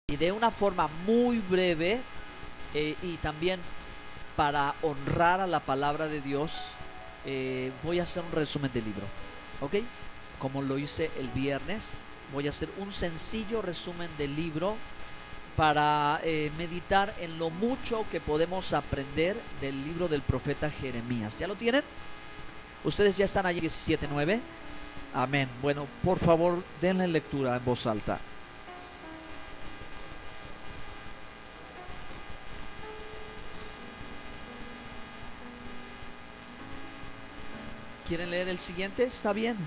Y de una forma muy breve y también para honrar a la palabra de Dios, voy a hacer un resumen del libro, ¿ok? Como lo hice el viernes, voy a hacer un sencillo resumen del libro para meditar en lo mucho que podemos aprender del libro del profeta Jeremías. ¿Ya lo tienen? ¿Ustedes ya están allí 17:9? Amén. Bueno, por favor, denle lectura en voz alta. ¿Quieren leer el siguiente? ¿Está bien?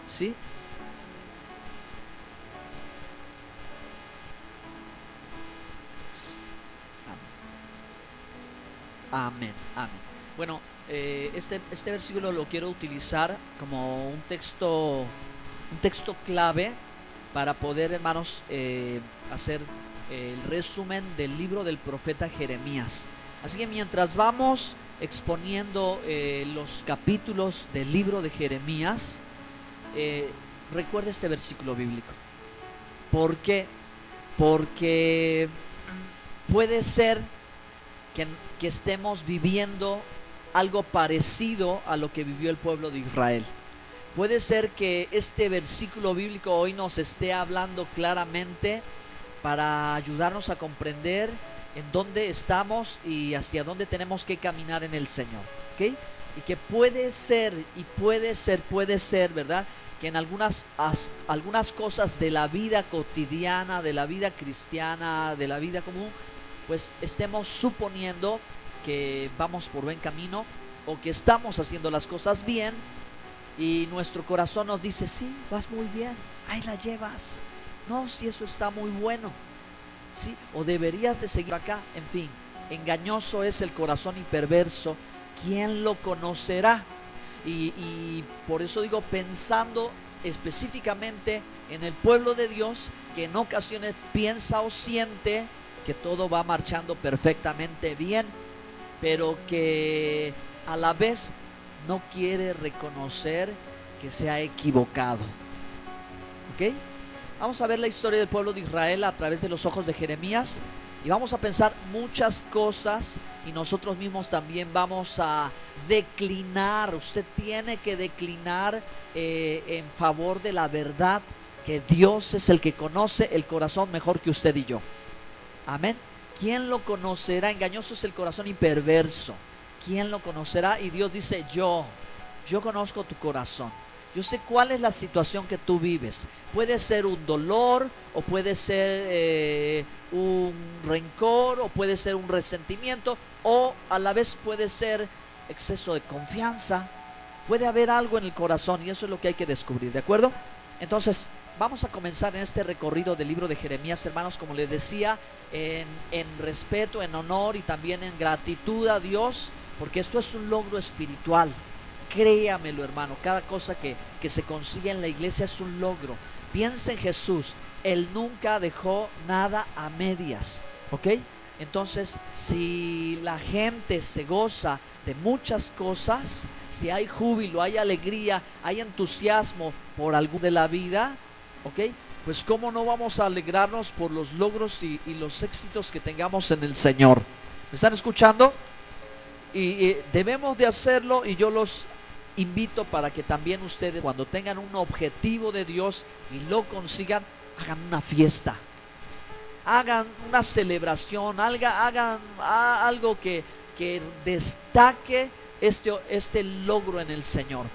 ¿Sí? Amén, amén. Bueno, este versículo lo quiero utilizar como un texto clave para poder, hermanos, hacer el resumen del libro del profeta Jeremías. Así que mientras vamos exponiendo los capítulos del libro de Jeremías, recuerda este versículo bíblico. ¿Por qué? Porque puede ser que estemos viviendo algo parecido a lo que vivió el pueblo de Israel. Puede ser que este versículo bíblico hoy nos esté hablando claramente para ayudarnos a comprender en dónde estamos y hacia dónde tenemos que caminar en el Señor, ¿ok? Y que puede ser, ¿verdad? Que en algunas cosas de la vida cotidiana, de la vida cristiana, de la vida común, pues estemos suponiendo que vamos por buen camino o que estamos haciendo las cosas bien y nuestro corazón nos dice, sí, vas muy bien, ahí la llevas, no, si eso está muy bueno, sí, o deberías de seguir acá. En fin, engañoso es el corazón y perverso, ¿quién lo conocerá? Y por eso digo, pensando específicamente en el pueblo de Dios, que en ocasiones piensa o siente que todo va marchando perfectamente bien, pero que a la vez no quiere reconocer que se ha equivocado. ¿Ok? Vamos a ver la historia del pueblo de Israel a través de los ojos de Jeremías y vamos a pensar muchas cosas y nosotros mismos también vamos a declinar. Usted tiene que declinar en favor de la verdad, que Dios es el que conoce el corazón mejor que usted y yo. Amén. ¿Quién lo conocerá? Engañoso es el corazón y perverso. ¿Quién lo conocerá? Y Dios dice, yo conozco tu corazón. Yo sé cuál es la situación que tú vives. Puede ser un dolor, o puede ser un rencor, o puede ser un resentimiento, o a la vez puede ser exceso de confianza. Puede haber algo en el corazón y eso es lo que hay que descubrir, ¿de acuerdo? Entonces, vamos a comenzar en este recorrido del libro de Jeremías, hermanos, como les decía, en respeto, en honor y también en gratitud a Dios, porque esto es un logro espiritual. Créamelo, hermano, cada cosa que se consigue en la iglesia es un logro. Piensa en Jesús, Él nunca dejó nada a medias, ¿ok? Entonces, si la gente se goza de muchas cosas, si hay júbilo, hay alegría, hay entusiasmo por algo de la vida, ¿ok? Pues cómo no vamos a alegrarnos por los logros y los éxitos que tengamos en el Señor. ¿Me están escuchando? Y debemos de hacerlo, y yo los invito para que también ustedes, cuando tengan un objetivo de Dios y lo consigan, hagan una fiesta, hagan una celebración, hagan algo que destaque este logro en el Señor,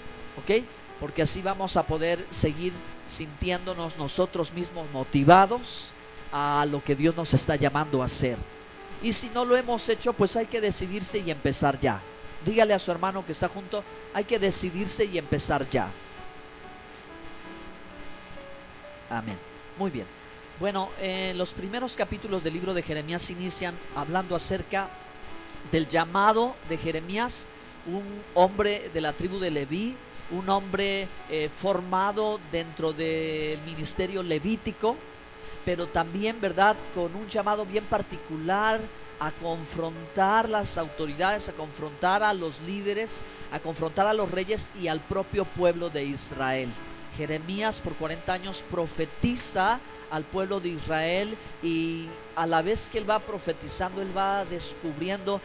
¿ok? Porque así vamos a poder seguir sintiéndonos nosotros mismos motivados a lo que Dios nos está llamando a hacer. Y si no lo hemos hecho, pues hay que decidirse y empezar ya. Dígale a su hermano que está junto, hay que decidirse y empezar ya. Amén. Muy bien. Bueno, los primeros capítulos del libro de Jeremías inician hablando acerca del llamado de Jeremías, un hombre de la tribu de Leví, un hombre formado dentro del ministerio levítico, pero también, ¿verdad?, con un llamado bien particular a confrontar las autoridades, a confrontar a los líderes, a confrontar a los reyes y al propio pueblo de Israel. Jeremías por 40 años profetiza al pueblo de Israel, y a la vez que él va profetizando, él va descubriendo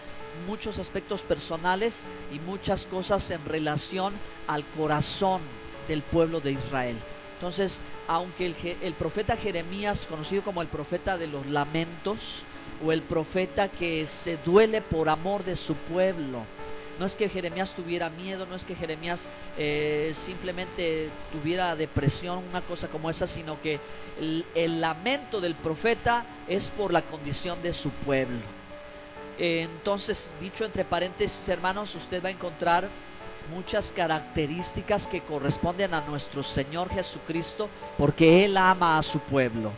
muchos aspectos personales y muchas cosas en relación al corazón del pueblo de Israel. Entonces, aunque el profeta Jeremías, conocido como el profeta de los lamentos, o el profeta que se duele por amor de su pueblo, no es que Jeremías tuviera miedo, no es que Jeremías simplemente tuviera depresión, una cosa como esa, sino que el lamento del profeta es por la condición de su pueblo. Entonces, dicho entre paréntesis, hermanos, usted va a encontrar muchas características que corresponden a nuestro Señor Jesucristo, porque Él ama a su pueblo.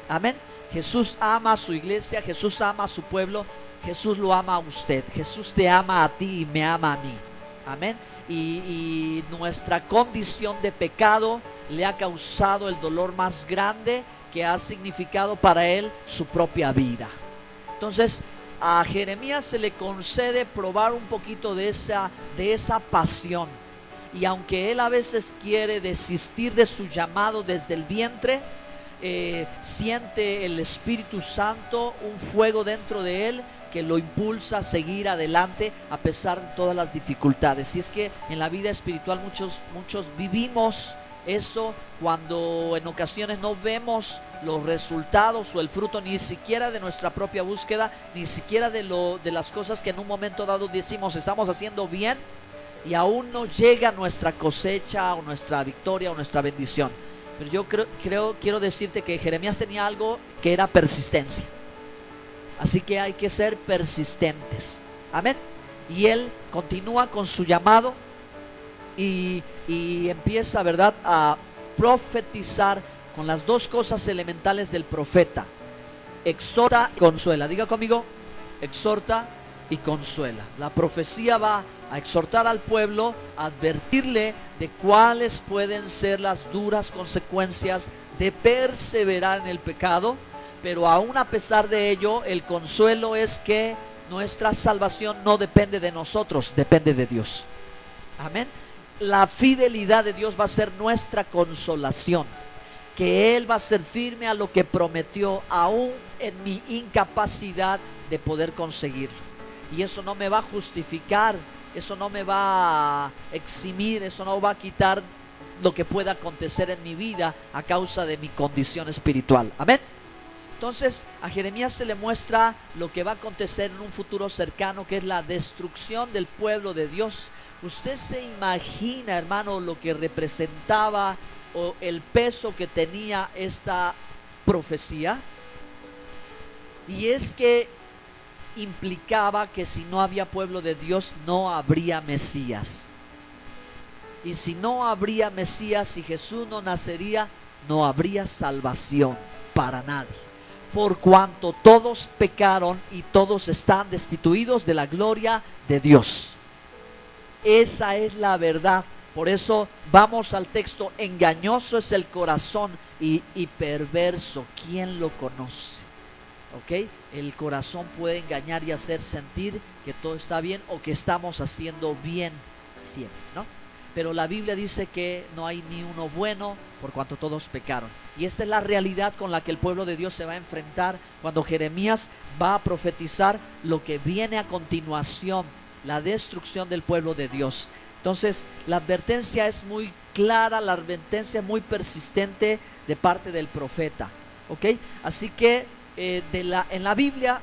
Amén. Jesús ama a su iglesia, Jesús ama a su pueblo, Jesús lo ama a usted, Jesús te ama a ti y me ama a mí. Amén. Y nuestra condición de pecado le ha causado el dolor más grande, que ha significado para él su propia vida. Entonces, a Jeremías se le concede probar un poquito de esa pasión. Y aunque él a veces quiere desistir de su llamado desde el vientre, siente el Espíritu Santo, un fuego dentro de él que lo impulsa a seguir adelante a pesar de todas las dificultades. Y es que en la vida espiritual muchos vivimos eso, cuando en ocasiones no vemos los resultados o el fruto ni siquiera de nuestra propia búsqueda, ni siquiera de las cosas que en un momento dado decimos estamos haciendo bien, y aún no llega nuestra cosecha o nuestra victoria o nuestra bendición. Pero yo quiero decirte que Jeremías tenía algo que era persistencia. Así que hay que ser persistentes. Amén. Y él continúa con su llamado y empieza, ¿verdad?, a profetizar con las dos cosas elementales del profeta: exhorta y consuela. Diga conmigo: exhorta y consuela. La profecía va a exhortar al pueblo, a advertirle de cuáles pueden ser las duras consecuencias de perseverar en el pecado, pero aún a pesar de ello, el consuelo es que nuestra salvación no depende de nosotros, depende de Dios. Amén. La fidelidad de Dios va a ser nuestra consolación, que Él va a ser firme a lo que prometió, aún en mi incapacidad de poder conseguirlo. Y eso no me va a justificar, eso no me va a eximir, eso no va a quitar lo que pueda acontecer en mi vida a causa de mi condición espiritual. Amén. Entonces a Jeremías se le muestra lo que va a acontecer en un futuro cercano, que es la destrucción del pueblo de Dios. Usted se imagina, hermano, lo que representaba o el peso que tenía esta profecía. Y es que implicaba que si no había pueblo de Dios, no habría Mesías. Y si no habría Mesías, si Jesús no nacería, no habría salvación para nadie, por cuanto todos pecaron y todos están destituidos de la gloria de Dios. Esa es la verdad. Por eso vamos al texto: engañoso es el corazón y perverso, ¿quién lo conoce? ¿Ok? El corazón puede engañar y hacer sentir que todo está bien o que estamos haciendo bien siempre, ¿no? Pero la Biblia dice que no hay ni uno bueno, por cuanto todos pecaron. Y esta es la realidad con la que el pueblo de Dios se va a enfrentar cuando Jeremías va a profetizar lo que viene a continuación: la destrucción del pueblo de Dios. Entonces la advertencia es muy clara, la advertencia es muy persistente de parte del profeta. ¿Ok? Así que en la Biblia,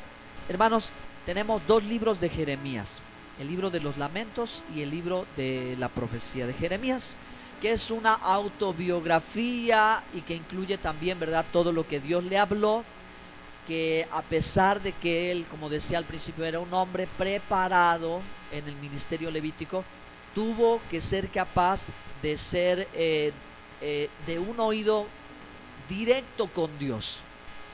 hermanos, tenemos dos libros de Jeremías: el libro de los lamentos y el libro de la profecía de Jeremías, que es una autobiografía y que incluye también, ¿verdad?, todo lo que Dios le habló, que a pesar de que él, como decía al principio, era un hombre preparado en el ministerio levítico, tuvo que ser capaz de ser de un oído directo con Dios.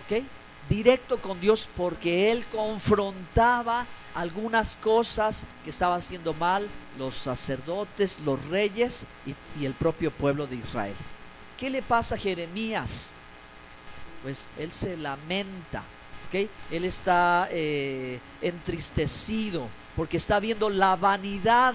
¿Ok? Directo con Dios, porque él confrontaba algunas cosas que estaban haciendo mal los sacerdotes, los reyes y el propio pueblo de Israel. ¿Qué le pasa a Jeremías? Pues él se lamenta, ¿okay? Él está entristecido porque está viendo la vanidad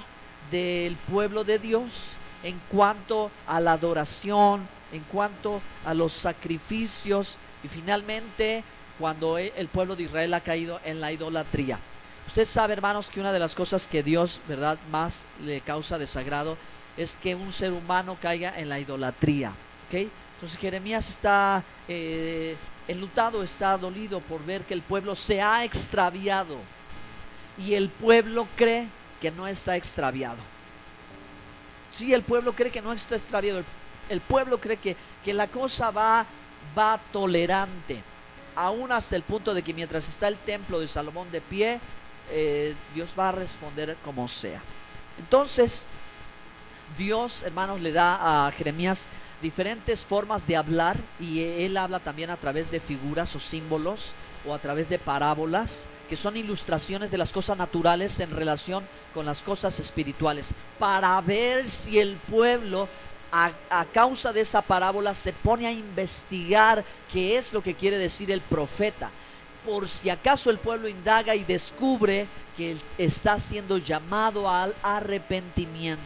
del pueblo de Dios, en cuanto a la adoración, en cuanto a los sacrificios y finalmente cuando el pueblo de Israel ha caído en la idolatría. Usted sabe, hermanos, que una de las cosas que Dios, ¿verdad?, más le causa desagrado es que un ser humano caiga en la idolatría, ¿ok? Entonces Jeremías está enlutado, está dolido por ver que el pueblo se ha extraviado y el pueblo cree que no está extraviado. Sí, el pueblo cree que no está extraviado. El pueblo cree que la cosa va tolerante, aún hasta el punto de que mientras está el templo de Salomón de pie, Dios va a responder como sea. Entonces Dios, hermanos, le da a Jeremías diferentes formas de hablar, y él habla también a través de figuras o símbolos o a través de parábolas, que son ilustraciones de las cosas naturales en relación con las cosas espirituales, para ver si el pueblo a causa de esa parábola se pone a investigar qué es lo que quiere decir el profeta. Por si acaso el pueblo indaga y descubre que está siendo llamado al arrepentimiento.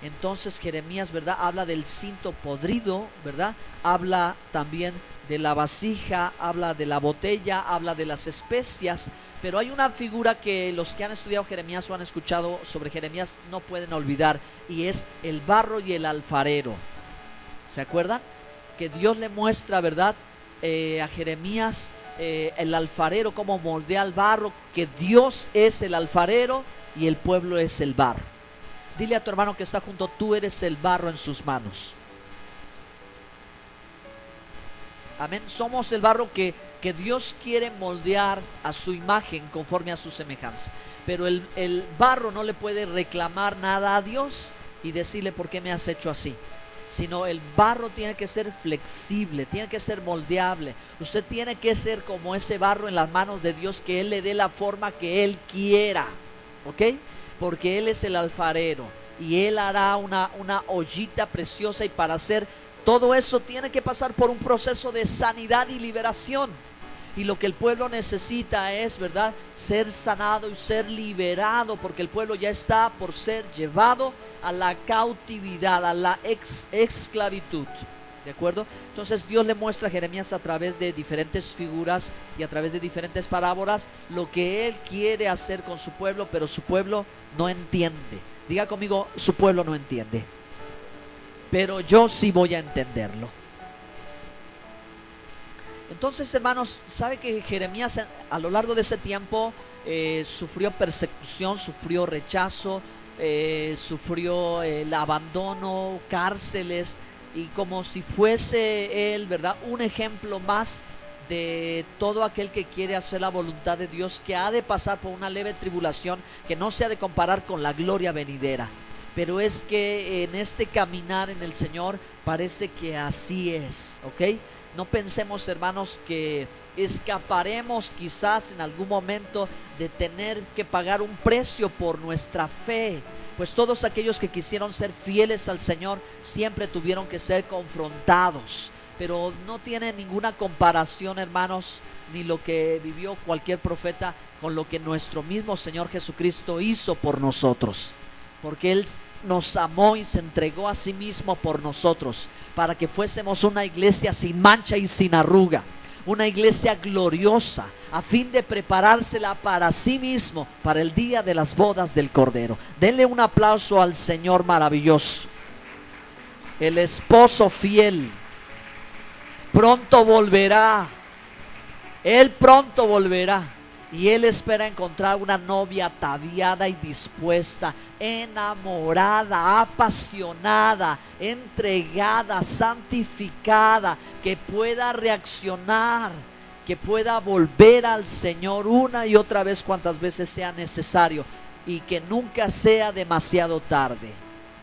Entonces Jeremías, ¿verdad?, habla del cinto podrido, ¿verdad? Habla también de la vasija, habla de la botella, habla de las especias. Pero hay una figura que los que han estudiado Jeremías o han escuchado sobre Jeremías no pueden olvidar, y es el barro y el alfarero. ¿Se acuerdan? Que Dios le muestra, ¿verdad?, a Jeremías el alfarero, cómo moldea el barro, que Dios es el alfarero y el pueblo es el barro. Dile a tu hermano que está junto: tú eres el barro en sus manos. Amén. Somos el barro que Dios quiere moldear a su imagen conforme a su semejanza. Pero el barro no le puede reclamar nada a Dios y decirle: ¿por qué me has hecho así? Sino el barro tiene que ser flexible, tiene que ser moldeable. Usted tiene que ser como ese barro en las manos de Dios, que Él le dé la forma que Él quiera, ¿ok? Porque Él es el alfarero y Él hará una ollita preciosa, y para hacer todo eso tiene que pasar por un proceso de sanidad y liberación. Y lo que el pueblo necesita es, ¿verdad?, ser sanado y ser liberado, porque el pueblo ya está por ser llevado a la cautividad, a la esclavitud. ¿De acuerdo? Entonces Dios le muestra a Jeremías a través de diferentes figuras y a través de diferentes parábolas lo que Él quiere hacer con su pueblo, pero su pueblo no entiende. Diga conmigo: su pueblo no entiende, pero yo sí voy a entenderlo. Entonces, hermanos, ¿sabe que Jeremías a lo largo de ese tiempo sufrió persecución, sufrió rechazo, sufrió el abandono, cárceles? Y como si fuese él, ¿verdad?, un ejemplo más de todo aquel que quiere hacer la voluntad de Dios, que ha de pasar por una leve tribulación que no se ha de comparar con la gloria venidera. Pero es que en este caminar en el Señor parece que así es, ¿ok? No pensemos, hermanos, que escaparemos quizás en algún momento de tener que pagar un precio por nuestra fe. Pues todos aquellos que quisieron ser fieles al Señor siempre tuvieron que ser confrontados. Pero no tiene ninguna comparación, hermanos, ni lo que vivió cualquier profeta con lo que nuestro mismo Señor Jesucristo hizo por nosotros. Porque Él nos amó y se entregó a sí mismo por nosotros, para que fuésemos una iglesia sin mancha y sin arruga, una iglesia gloriosa, a fin de preparársela para sí mismo, para el día de las bodas del Cordero. Denle un aplauso al Señor maravilloso. El esposo fiel pronto volverá. Él pronto volverá, y Él espera encontrar una novia ataviada y dispuesta, enamorada, apasionada, entregada, santificada, que pueda reaccionar, que pueda volver al Señor una y otra vez cuantas veces sea necesario, y que nunca sea demasiado tarde.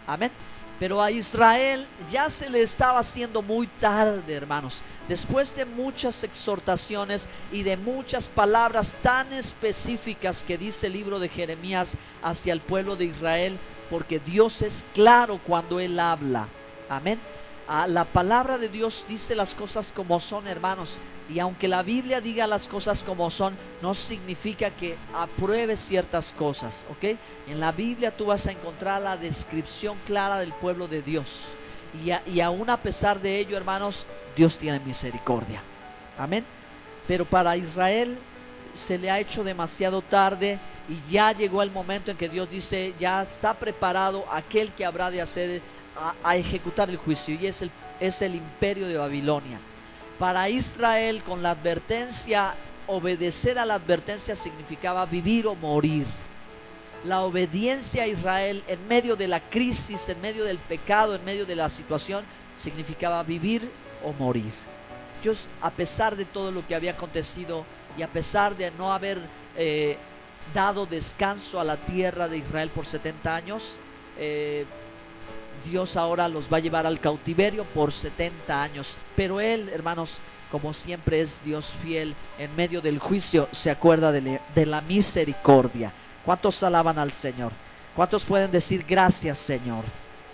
Amén. Pero a Israel ya se le estaba haciendo muy tarde, hermanos. Después de muchas exhortaciones y de muchas palabras tan específicas que dice el libro de Jeremías hacia el pueblo de Israel, porque Dios es claro cuando Él habla. Amén. La palabra de Dios dice las cosas como son, hermanos. Y aunque la Biblia diga las cosas como son, no significa que apruebes ciertas cosas, ¿ok? En la Biblia tú vas a encontrar la descripción clara del pueblo de Dios. Y aún a pesar de ello, hermanos, Dios tiene misericordia. Amén. Pero para Israel se le ha hecho demasiado tarde, y ya llegó el momento en que Dios dice, ya está preparado aquel que habrá de hacer, a ejecutar el juicio, y es el imperio de Babilonia. Para Israel, con la advertencia, obedecer a la advertencia significaba vivir o morir. La obediencia a Israel en medio de la crisis, en medio del pecado, en medio de la situación, significaba vivir o morir. Dios, a pesar de todo lo que había acontecido y a pesar de no haber dado descanso a la tierra de Israel por 70 años, Dios ahora los va a llevar al cautiverio por 70 años. Pero Él, hermanos, como siempre es Dios fiel, en medio del juicio se acuerda de la misericordia. ¿Cuántos alaban al Señor? ¿Cuántos pueden decir gracias, Señor?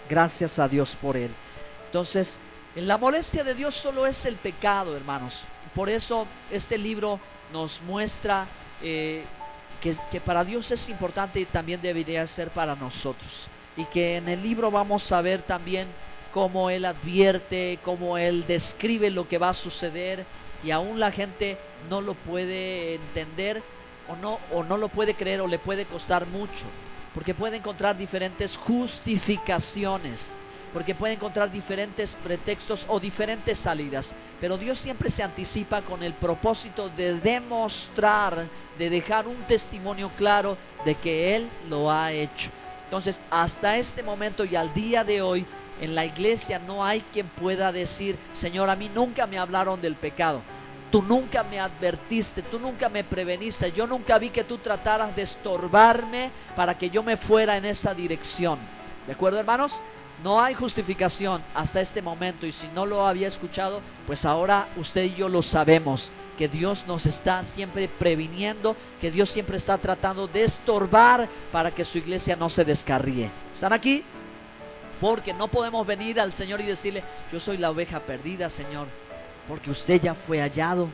Gracias a Dios por Él. Entonces, en la molestia de Dios solo es el pecado, hermanos. Por eso este libro nos muestra que para Dios es importante, y también debería ser para nosotros. Y que en el libro vamos a ver también cómo Él advierte, cómo Él describe lo que va a suceder, y aún la gente no lo puede entender o no lo puede creer, o le puede costar mucho, porque puede encontrar diferentes justificaciones, porque puede encontrar diferentes pretextos o diferentes salidas. Pero Dios siempre se anticipa con el propósito de demostrar, de dejar un testimonio claro de que Él lo ha hecho. Entonces, hasta este momento y al día de hoy, en la iglesia no hay quien pueda decir, Señor, a mí nunca me hablaron del pecado, tú nunca me advertiste, tú nunca me preveniste, yo nunca vi que tú trataras de estorbarme para que yo me fuera en esa dirección. ¿De acuerdo, hermanos? No hay justificación hasta este momento, y si no lo había escuchado, pues ahora usted y yo lo sabemos, que Dios nos está siempre previniendo, que Dios siempre está tratando de estorbar para que su iglesia no se descarríe. ¿Están aquí? Porque no podemos venir al Señor y decirle, yo soy la oveja perdida, Señor, porque usted ya fue hallado.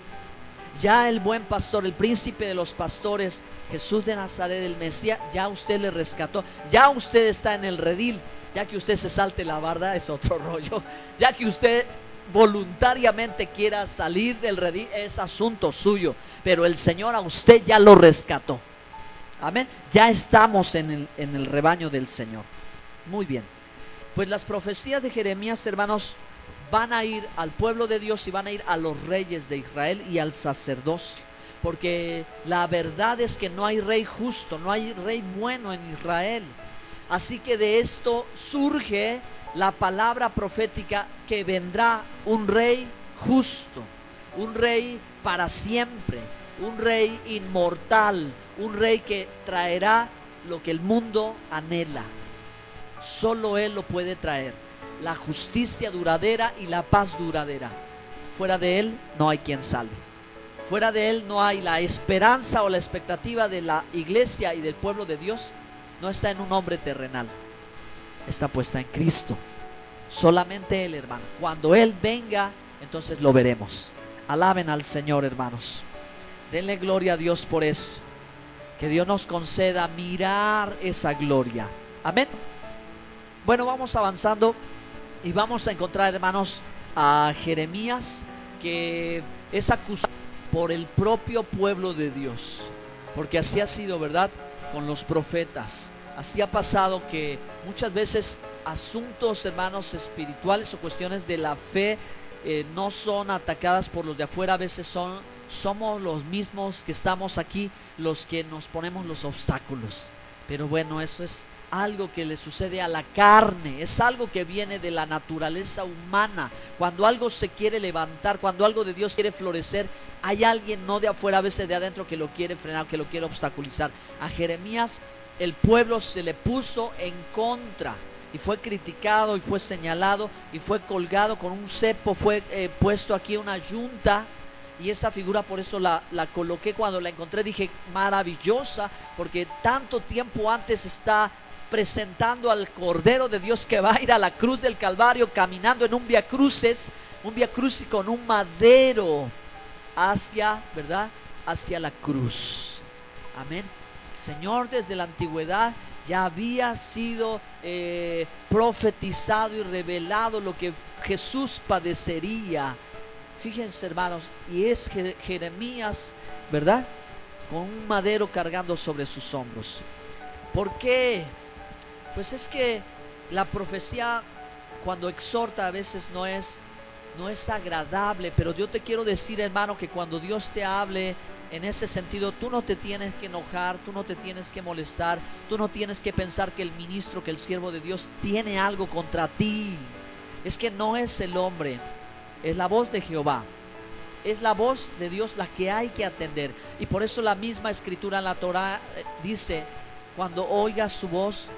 Ya el buen pastor, el príncipe de los pastores, Jesús de Nazaret, el Mesías, ya usted le rescató, ya usted está en el redil. Ya que usted se salte la barda es otro rollo. Ya que usted voluntariamente quiera salir del redil es asunto suyo, pero el Señor a usted ya lo rescató. Amén. Ya estamos en el rebaño del Señor. Muy bien. Pues las profecías de Jeremías, hermanos, van a ir al pueblo de Dios y van a ir a los reyes de Israel y al sacerdocio. Porque la verdad es que no hay rey justo, no hay rey bueno en Israel. Así que de esto surge la palabra profética que vendrá un rey justo, un rey para siempre, un rey inmortal, un rey que traerá lo que el mundo anhela. Solo Él lo puede traer, la justicia duradera y la paz duradera. Fuera de Él no hay quien salve. Fuera de Él no hay la esperanza o la expectativa de la iglesia y del pueblo de Dios. No está en un hombre terrenal, está puesta en Cristo. Solamente Él, hermano. Cuando Él venga, entonces lo veremos. Alaben al Señor, hermanos. Denle gloria a Dios por eso. Que Dios nos conceda mirar esa gloria. Amén. Bueno, vamos avanzando y vamos a encontrar, hermanos, a Jeremías, que es acusado por el propio pueblo de Dios, porque así ha sido, ¿verdad?, con los profetas. Así ha pasado que muchas veces asuntos, hermanos, espirituales o cuestiones de la fe no son atacadas por los de afuera. A veces somos los mismos que estamos aquí los que nos ponemos los obstáculos. Pero bueno, eso es algo que le sucede a la carne, es algo que viene de la naturaleza humana. Cuando algo se quiere levantar, cuando algo de Dios quiere florecer, hay alguien, no de afuera, a veces de adentro, que lo quiere frenar, que lo quiere obstaculizar. A Jeremías el pueblo se le puso en contra y fue criticado y fue señalado y fue colgado con un cepo, fue puesto aquí una yunta. Y esa figura, por eso la coloqué. Cuando la encontré dije, maravillosa, porque tanto tiempo antes está presentando al Cordero de Dios que va a ir a la cruz del Calvario, caminando en un vía crucis con un madero hacia, ¿verdad?, hacia la cruz. Amén. El Señor desde la antigüedad ya había sido profetizado y revelado lo que Jesús padecería. Fíjense, hermanos, y es Jeremías, ¿verdad?, con un madero cargando sobre sus hombros. ¿Por qué? Pues es que la profecía, cuando exhorta, a veces no es agradable, pero yo te quiero decir, hermano, que cuando Dios te hable en ese sentido, tú no te tienes que enojar, tú no te tienes que molestar, tú no tienes que pensar que el ministro, que el siervo de Dios tiene algo contra ti. Es que no es el hombre, es la voz de Jehová, es la voz de Dios la que hay que atender. Y por eso la misma escritura en la Torah dice: cuando oigas su voz,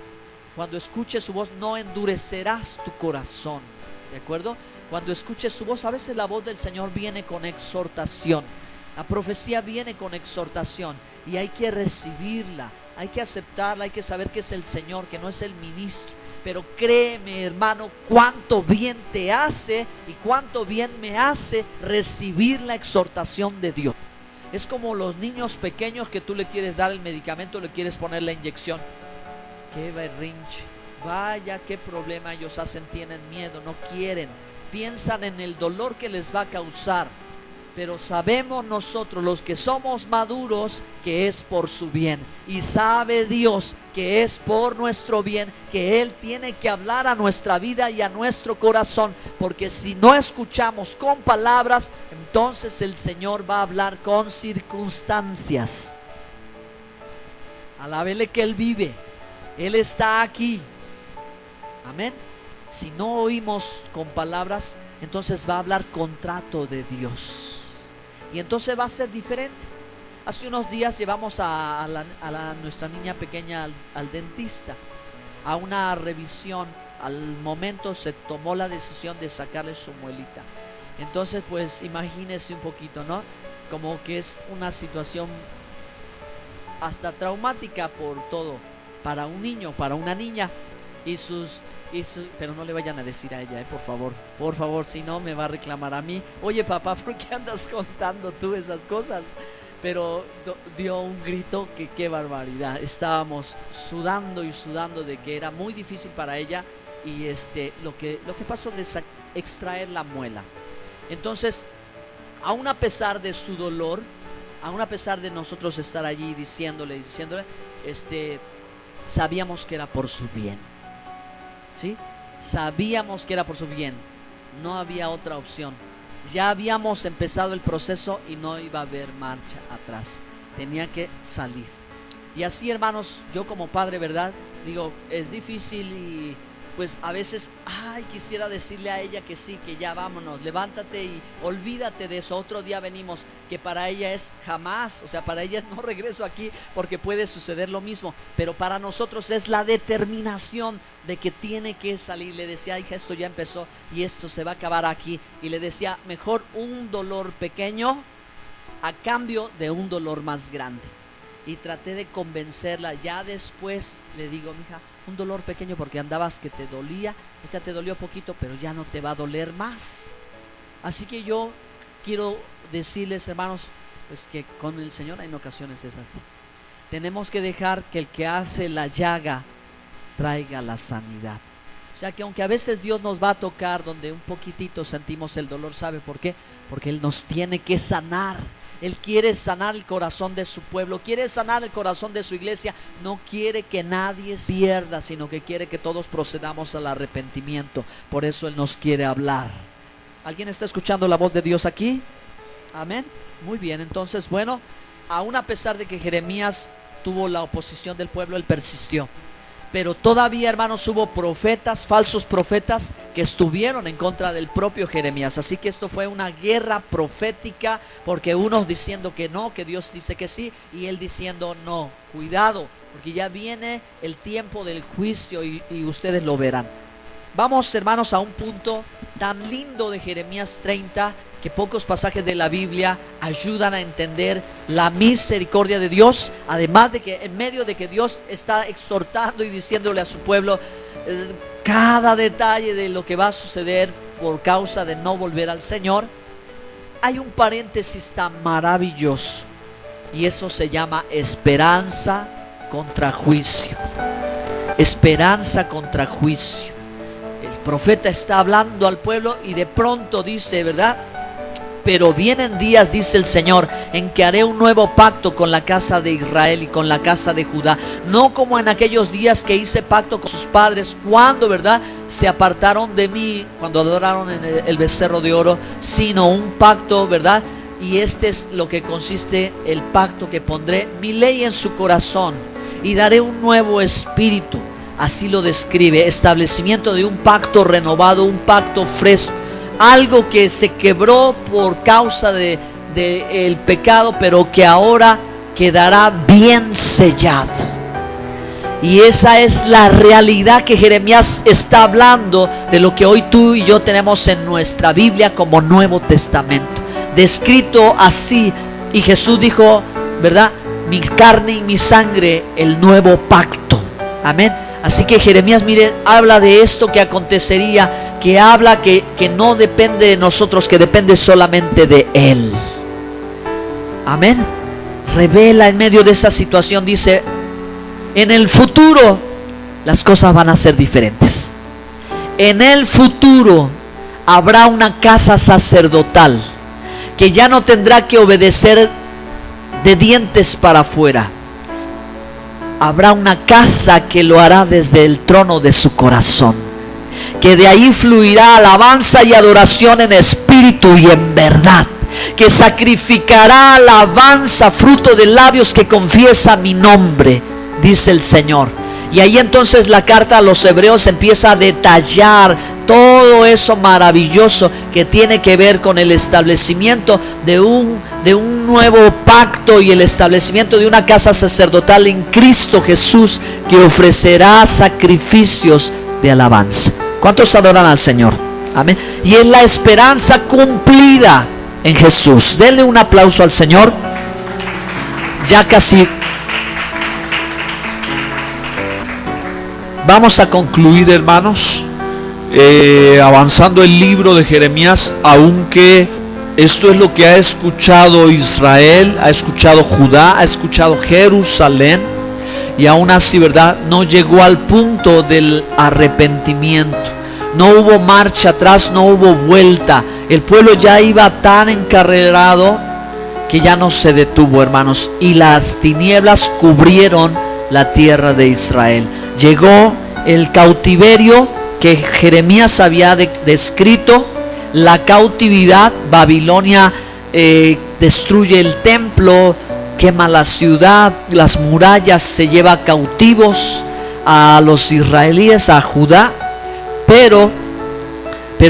cuando escuches su voz, no endurecerás tu corazón. ¿De acuerdo? Cuando escuches su voz, a veces la voz del Señor viene con exhortación. La profecía viene con exhortación y hay que recibirla, hay que aceptarla, hay que saber que es el Señor, que no es el ministro. Pero créeme, hermano, cuánto bien te hace y cuánto bien me hace recibir la exhortación de Dios. Es como los niños pequeños que tú le quieres dar el medicamento, le quieres poner la inyección. Qué berrinche, vaya, qué problema ellos hacen, tienen miedo, no quieren, piensan en el dolor que les va a causar. Pero sabemos nosotros, los que somos maduros, que es por su bien. Y sabe Dios que es por nuestro bien, que Él tiene que hablar a nuestra vida y a nuestro corazón. Porque si no escuchamos con palabras, entonces el Señor va a hablar con circunstancias. Alábele que Él vive, Él está aquí. Amén. Si no oímos con palabras, entonces va a hablar con trato de Dios. Y entonces va a ser diferente. Hace unos días llevamos a nuestra niña pequeña al dentista, a una revisión. Al momento se tomó la decisión de sacarle su muelita. Entonces, pues imagínese un poquito, ¿no? Como que es una situación hasta traumática por todo, para un niño, para una niña. Pero no le vayan a decir a ella, por favor, si no me va a reclamar a mí. Oye, papá, ¿por qué andas contando tú esas cosas? Pero dio un grito que qué barbaridad. Estábamos sudando y sudando de que era muy difícil para ella. Y lo que pasó de extraer la muela. Entonces, aún a pesar de su dolor, aún a pesar de nosotros estar allí diciéndole, sabíamos que era por su bien. ¿Sí? Sabíamos que era por su bien. No había otra opción. Ya habíamos empezado el proceso y no iba a haber marcha atrás. Tenía que salir. Y así, hermanos, yo como padre, ¿verdad? Digo, es difícil y pues a veces, quisiera decirle a ella que sí, que ya vámonos, levántate y olvídate de eso, otro día venimos, que para ella es jamás, o sea, para ella es no regreso aquí porque puede suceder lo mismo, pero para nosotros es la determinación de que tiene que salir. Le decía, hija, esto ya empezó y esto se va a acabar aquí, y le decía, mejor un dolor pequeño a cambio de un dolor más grande. Y traté de convencerla. Ya después le digo, mija, un dolor pequeño porque andabas que te dolía, ahorita te dolió poquito, pero ya no te va a doler más. Así que yo quiero decirles, hermanos, pues que con el Señor en ocasiones es así. Tenemos que dejar que el que hace la llaga traiga la sanidad. O sea que aunque a veces Dios nos va a tocar donde un poquitito sentimos el dolor, ¿sabe por qué? Porque Él nos tiene que sanar. Él quiere sanar el corazón de su pueblo, quiere sanar el corazón de su iglesia. No quiere que nadie se pierda, sino que quiere que todos procedamos al arrepentimiento. Por eso Él nos quiere hablar. ¿Alguien está escuchando la voz de Dios aquí? Amén. Muy bien, entonces, bueno, aún a pesar de que Jeremías tuvo la oposición del pueblo, él persistió. Pero todavía, hermanos, hubo profetas, falsos profetas, que estuvieron en contra del propio Jeremías. Así que esto fue una guerra profética, porque unos diciendo que no, que Dios dice que sí, y él diciendo no. Cuidado, porque ya viene el tiempo del juicio y ustedes lo verán. Vamos, hermanos, a un punto tan lindo de Jeremías 30, que pocos pasajes de la Biblia ayudan a entender la misericordia de Dios. Además de que en medio de que Dios está exhortando y diciéndole a su pueblo cada detalle de lo que va a suceder por causa de no volver al Señor, hay un paréntesis tan maravilloso, y eso se llama esperanza contra juicio. Esperanza contra juicio. El profeta está hablando al pueblo y de pronto dice, ¿verdad? Pero vienen días, dice el Señor, en que haré un nuevo pacto con la casa de Israel y con la casa de Judá, no como en aquellos días que hice pacto con sus padres, cuando, ¿verdad?, se apartaron de mí, cuando adoraron en el becerro de oro, sino un pacto, ¿verdad? Y este es lo que consiste el pacto: que pondré mi ley en su corazón y daré un nuevo espíritu. Así lo describe: establecimiento de un pacto renovado, un pacto fresco. Algo que se quebró por causa de el pecado, pero que ahora quedará bien sellado. Y esa es la realidad que Jeremías está hablando, de lo que hoy tú y yo tenemos en nuestra Biblia como Nuevo Testamento, descrito así. Y Jesús dijo, ¿verdad?, mi carne y mi sangre, el nuevo pacto. Amén. Así que Jeremías, mire, habla de esto que acontecería, que habla que no depende de nosotros, que depende solamente de Él. Amén. Revela en medio de esa situación, dice: en el futuro las cosas van a ser diferentes. En el futuro habrá una casa sacerdotal que ya no tendrá que obedecer de dientes para afuera. Habrá una casa que lo hará desde el trono de su corazón, que de ahí fluirá alabanza y adoración en espíritu y en verdad, que sacrificará alabanza, fruto de labios que confiesa mi nombre, dice el Señor. Y ahí entonces la carta a los hebreos empieza a detallar todo eso maravilloso que tiene que ver con el establecimiento de un nuevo pacto y el establecimiento de una casa sacerdotal en Cristo Jesús, que ofrecerá sacrificios de alabanza. ¿Cuántos adoran al Señor? Amén. Y es la esperanza cumplida en Jesús. Denle un aplauso al Señor. Ya casi vamos a concluir, hermanos, avanzando el libro de Jeremías. Aunque esto es lo que ha escuchado Israel, ha escuchado Judá, ha escuchado Jerusalén, y aún así, ¿verdad?, no llegó al punto del arrepentimiento. No hubo marcha atrás, no hubo vuelta. El pueblo ya iba tan encarrerado que ya no se detuvo, hermanos, y las tinieblas cubrieron la tierra de Israel. Llegó el cautiverio que Jeremías había descrito, la cautividad. Babilonia destruye el templo, quema la ciudad, las murallas, se lleva cautivos a los israelíes, a Judá. Pero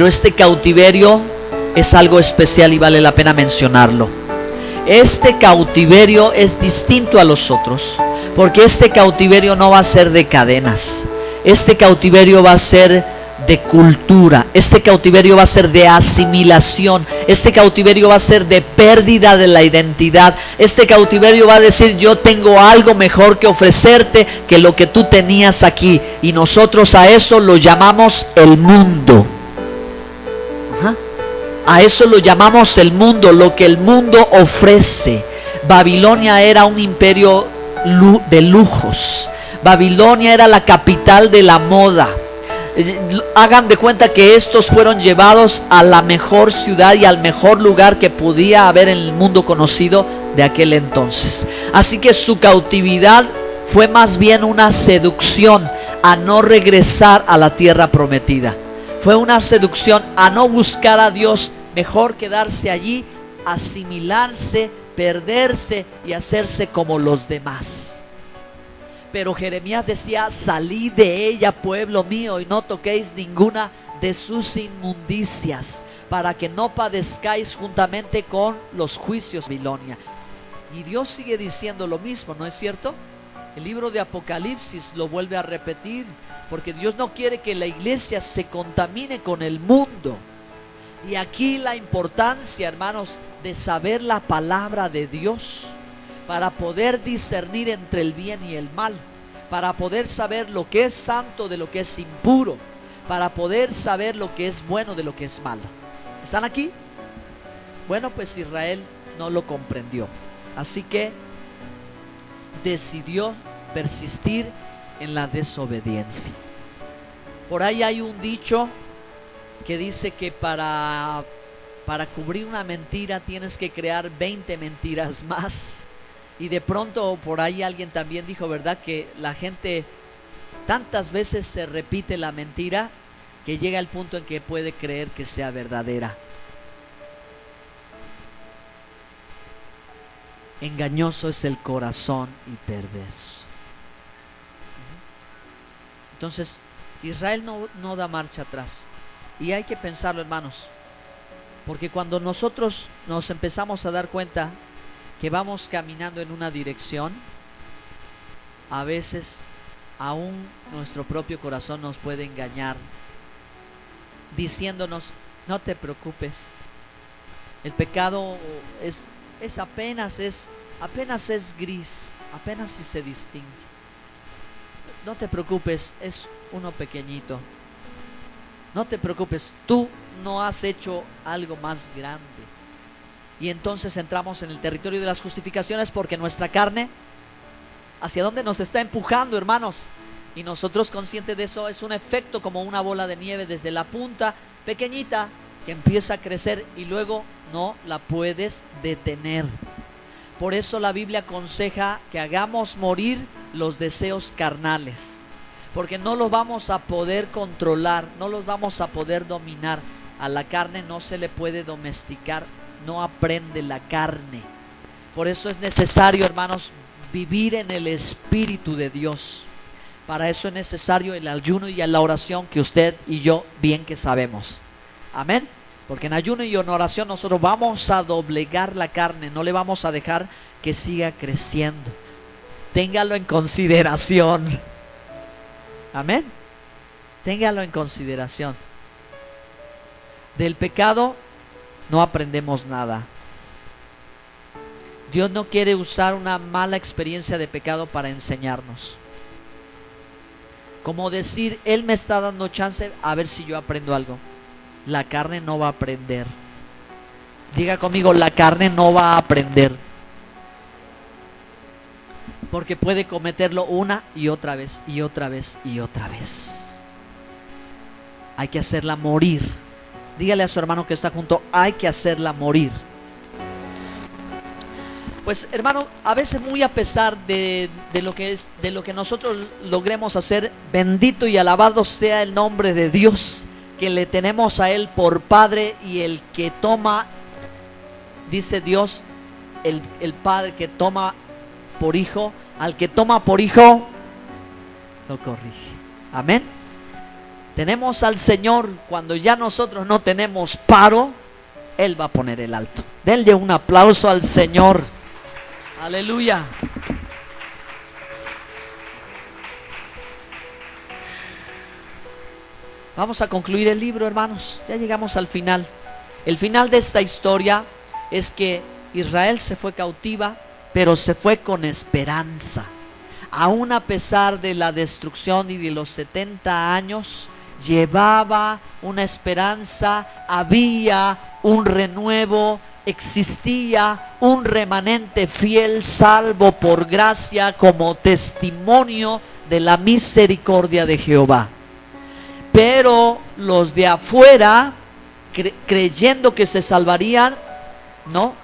este cautiverio es algo especial y vale la pena mencionarlo. Este cautiverio es distinto a los otros, porque este cautiverio no va a ser de cadenas. Este cautiverio va a ser de cultura. Este cautiverio va a ser de asimilación. Este cautiverio va a ser de pérdida de la identidad. Este cautiverio va a decir: yo tengo algo mejor que ofrecerte que lo que tú tenías aquí. Y nosotros a eso lo llamamos el mundo. A eso lo llamamos el mundo, lo que el mundo ofrece. Babilonia era un imperio de lujos. Babilonia era la capital de la moda. Hagan de cuenta que estos fueron llevados a la mejor ciudad y al mejor lugar que podía haber en el mundo conocido de aquel entonces. Así que su cautividad fue más bien una seducción a no regresar a la tierra prometida. Fue una seducción a no buscar a Dios. Mejor quedarse allí, asimilarse, perderse y hacerse como los demás. Pero Jeremías decía: salid de ella, pueblo mío, y no toquéis ninguna de sus inmundicias, para que no padezcáis juntamente con los juicios de Babilonia. Y Dios sigue diciendo lo mismo, ¿no es cierto? El libro de Apocalipsis lo vuelve a repetir, porque Dios no quiere que la iglesia se contamine con el mundo. Y aquí la importancia, hermanos, de saber la palabra de Dios para poder discernir entre el bien y el mal, para poder saber lo que es santo de lo que es impuro, para poder saber lo que es bueno de lo que es malo. ¿Están aquí? Bueno, pues Israel no lo comprendió, así que decidió persistir en la desobediencia. Por ahí hay un dicho que dice que para cubrir una mentira tienes que crear 20 mentiras más. Y de pronto por ahí alguien también dijo, ¿verdad?, que la gente tantas veces se repite la mentira que llega el punto en que puede creer que sea verdadera. Engañoso es el corazón y perverso. Entonces Israel no da marcha atrás. Y hay que pensarlo, hermanos, porque cuando nosotros nos empezamos a dar cuenta que vamos caminando en una dirección, a veces aún nuestro propio corazón nos puede engañar, diciéndonos, no te preocupes, el pecado apenas es gris, apenas si se distingue. No te preocupes, es uno pequeñito. No te preocupes, tú no has hecho algo más grande. Y entonces entramos en el territorio de las justificaciones, porque nuestra carne, ¿hacia dónde nos está empujando, hermanos? Y nosotros, conscientes de eso, es un efecto como una bola de nieve desde la punta pequeñita que empieza a crecer y luego no la puedes detener. Por eso la Biblia aconseja que hagamos morir los deseos carnales, porque no los vamos a poder controlar, no los vamos a poder dominar. A la carne no se le puede domesticar, no aprende la carne. Por eso es necesario, hermanos, vivir en el Espíritu de Dios. Para eso es necesario el ayuno y la oración, que usted y yo bien que sabemos. Amén. Porque en ayuno y en oración nosotros vamos a doblegar la carne, no le vamos a dejar que siga creciendo. Téngalo en consideración. Amén. Téngalo en consideración. Del pecado no aprendemos nada. Dios no quiere usar una mala experiencia de pecado para enseñarnos. Como decir, Él me está dando chance a ver si yo aprendo algo. La carne no va a aprender. Diga conmigo, la carne no va a aprender. Porque puede cometerlo una y otra vez, y otra vez, y otra vez. Hay que hacerla morir. Dígale a su hermano que está junto, hay que hacerla morir. Pues, hermano, a veces muy a pesar de lo que nosotros logremos hacer, bendito y alabado sea el nombre de Dios, que le tenemos a Él por Padre, y el que toma, dice Dios, el Padre que toma por hijo, al que toma por hijo, lo corrige. Amén. Tenemos al Señor, cuando ya nosotros no tenemos paro, Él va a poner el alto. Denle un aplauso al Señor. Aleluya. Vamos a concluir el libro, hermanos. Ya llegamos al final. El final de esta historia es que Israel se fue cautiva, pero se fue con esperanza. Aún a pesar de la destrucción y de los 70 años, llevaba una esperanza, había un renuevo, existía un remanente fiel, salvo por gracia, como testimonio de la misericordia de Jehová. Pero los de afuera, creyendo que se salvarían, no.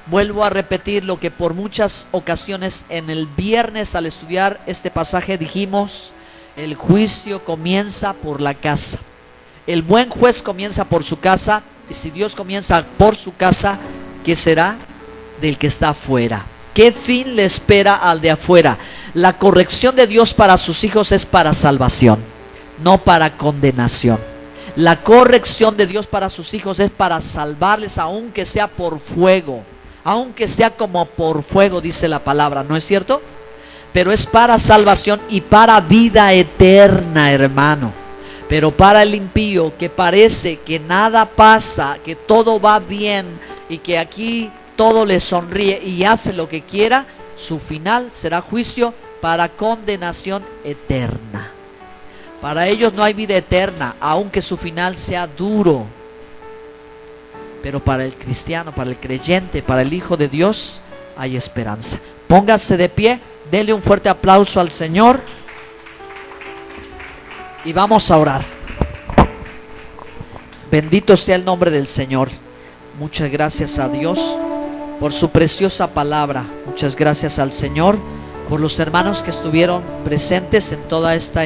Vuelvo a repetir lo que por muchas ocasiones en el viernes al estudiar este pasaje dijimos: el juicio comienza por la casa. El buen juez comienza por su casa, y si Dios comienza por su casa, ¿qué será del que está afuera? ¿Qué fin le espera al de afuera? La corrección de Dios para sus hijos es para salvación, no para condenación. La corrección de Dios para sus hijos es para salvarles, aunque sea por fuego, aunque sea como por fuego, dice la palabra, ¿no es cierto? pero es para salvación y para vida eterna, hermano. Pero para el impío, que parece que nada pasa, que todo va bien y que aquí todo le sonríe y hace lo que quiera, su final será juicio para condenación eterna. Para ellos no hay vida eterna, aunque su final sea duro. Pero para el cristiano, para el creyente, para el Hijo de Dios, hay esperanza. Póngase de pie, denle un fuerte aplauso al Señor y vamos a orar. Bendito sea el nombre del Señor. Muchas gracias a Dios por su preciosa palabra. Muchas gracias al Señor por los hermanos que estuvieron presentes en toda esta